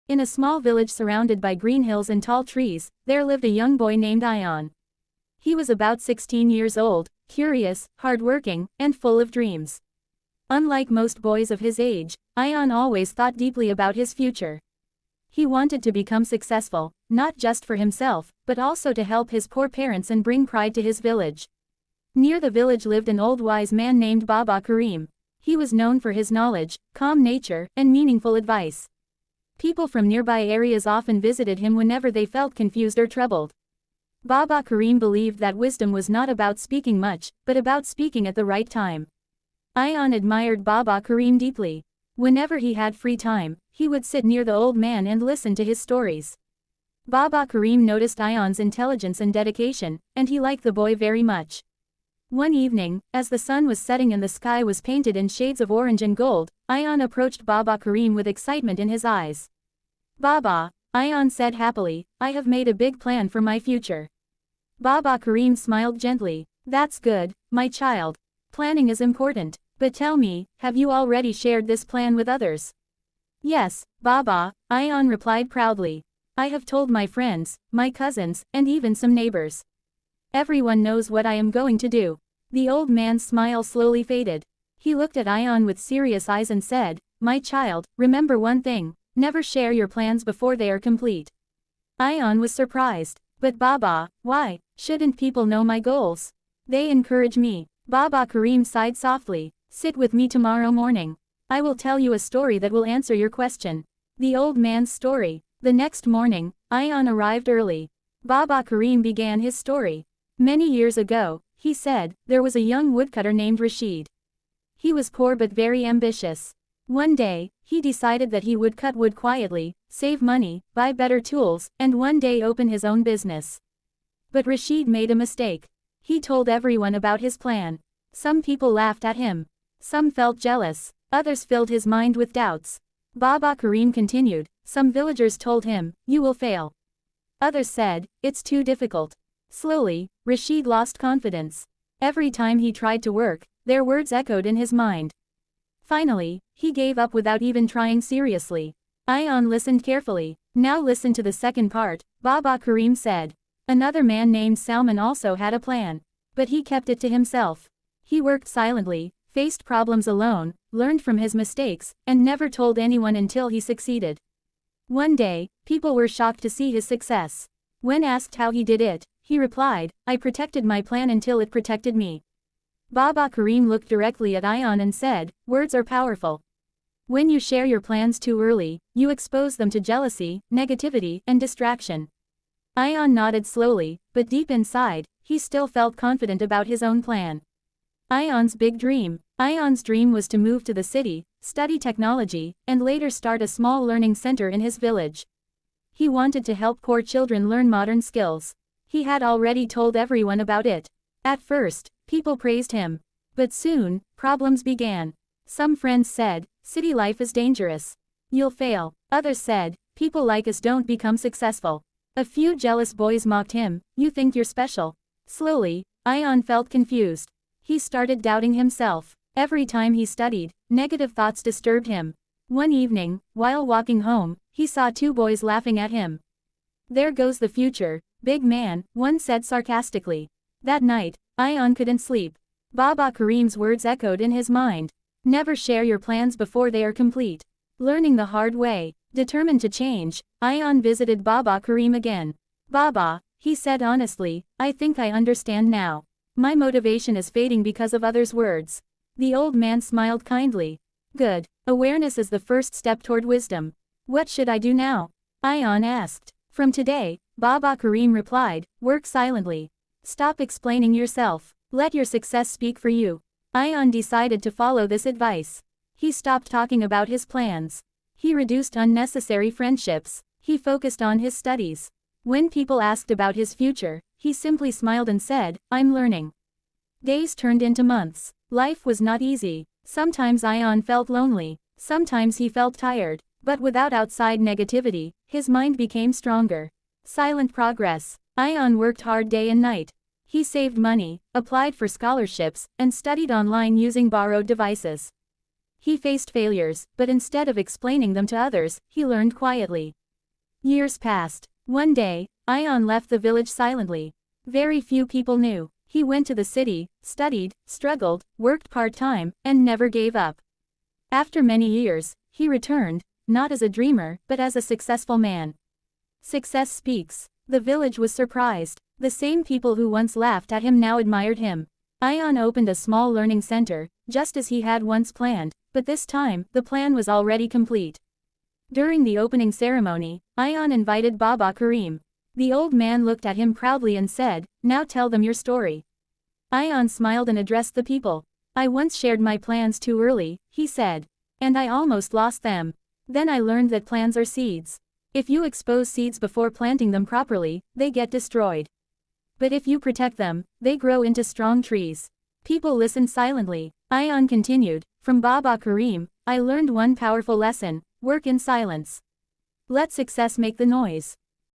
In a small village surrounded by green hills and tall trees, there lived a young boy named Ion. He was about 16 years old, curious, hardworking, and full of dreams. Unlike most boys of his age, Ion always thought deeply about his future. He wanted to become successful, not just for himself, but also to help his poor parents and bring pride to his village. Near the village lived an old wise man named Baba Karim. He was known for his knowledge, calm nature, and meaningful advice. People from nearby areas often visited him whenever they felt confused or troubled. Baba Karim believed that wisdom was not about speaking much, but about speaking at the right time. Ion admired Baba Karim deeply. Whenever he had free time, he would sit near the old man and listen to his stories. Baba Karim noticed Ion's intelligence and dedication, and he liked the boy very much. One evening, as the sun was setting and the sky was painted in shades of orange and gold, Ion approached Baba Karim with excitement in his eyes. "Baba," Ion said happily, "I have made a big plan for my future." Baba Karim smiled gently. "That's good, my child. Planning is important, but tell me, have you already shared this plan with others?" "Yes, Baba," Ion replied proudly. "I have told my friends, my cousins, and even some neighbors. Everyone knows what I am going to do." The old man's smile slowly faded. He looked at Ion with serious eyes and said, "My child, remember one thing, never share your plans before they are complete." Ion was surprised. "But Baba, why? Shouldn't people know my goals? They encourage me." Baba Karim sighed softly. "Sit with me tomorrow morning. I will tell you a story that will answer your question." The old man's story. The next morning, Ion arrived early. Baba Karim began his story. "Many years ago," he said, "there was a young woodcutter named Rashid. He was poor but very ambitious. One day, he decided that he would cut wood quietly, save money, buy better tools, and one day open his own business. But Rashid made a mistake. He told everyone about his plan. Some people laughed at him. Some felt jealous. Others filled his mind with doubts. Baba Karim continued. Some villagers told him, "You will fail." Others said, "It's too difficult." Slowly, Rashid lost confidence. Every time he tried to work, their words echoed in his mind. Finally, he gave up without even trying seriously. Ion listened carefully. "Now listen to the second part," Baba Karim said. "Another man named Salman also had a plan. But he kept it to himself. He worked silently, faced problems alone, learned from his mistakes, and never told anyone until he succeeded. One day, people were shocked to see his success. When asked how he did it, he replied, 'I protected my plan until it protected me.'" Baba Karim looked directly at Ion and said, "Words are powerful. When you share your plans too early, you expose them to jealousy, negativity, and distraction." Ion nodded slowly, but deep inside, he still felt confident about his own plan. Ion's big dream. Ion's dream was to move to the city, study technology, and later start a small learning center in his village. He wanted to help poor children learn modern skills. He had already told everyone about it. At first, people praised him. But soon, problems began. Some friends said, "City life is dangerous. You'll fail." Others said, "People like us don't become successful." A few jealous boys mocked him, "You think you're special." Slowly, Ion felt confused. He started doubting himself. Every time he studied, negative thoughts disturbed him. One evening, while walking home, he saw two boys laughing at him. "There goes the future, big man," one said sarcastically. That night, Ion couldn't sleep. Baba Karim's words echoed in his mind. Never share your plans before they are complete. Learning the hard way. Determined to change, Ion visited Baba Karim again. "Baba," he said honestly, "I think I understand now. My motivation is fading because of others' words." The old man smiled kindly. "Good. Awareness is the first step toward wisdom. What should I do now?" Ion asked. "From today," Baba Karim replied, "work silently. Stop explaining yourself. Let your success speak for you." Ion decided to follow this advice. He stopped talking about his plans. He reduced unnecessary friendships. He focused on his studies. When people asked about his future, he simply smiled and said, "I'm learning." Days turned into months. Life was not easy. Sometimes Ion felt lonely. Sometimes he felt tired. But without outside negativity, his mind became stronger. Silent progress. Ion worked hard day and night. He saved money, applied for scholarships, and studied online using borrowed devices. He faced failures, but instead of explaining them to others, he learned quietly. Years passed. One day, Ion left the village silently. Very few people knew. He went to the city, studied, struggled, worked part-time, and never gave up. After many years, he returned, not as a dreamer, but as a successful man. Success speaks. The village was surprised. The same people who once laughed at him now admired him. Ion opened a small learning center, just as he had once planned, but this time, the plan was already complete. During the opening ceremony, Ion invited Baba Karim. The old man looked at him proudly and said, "Now tell them your story." Ion smiled and addressed the people. "I once shared my plans too early," he said. "And I almost lost them. Then I learned that plans are seeds. If you expose seeds before planting them properly, they get destroyed. But if you protect them, they grow into strong trees." People listened silently. Ion continued, "From Baba Karim, I learned one powerful lesson: work in silence. Let success make the noise.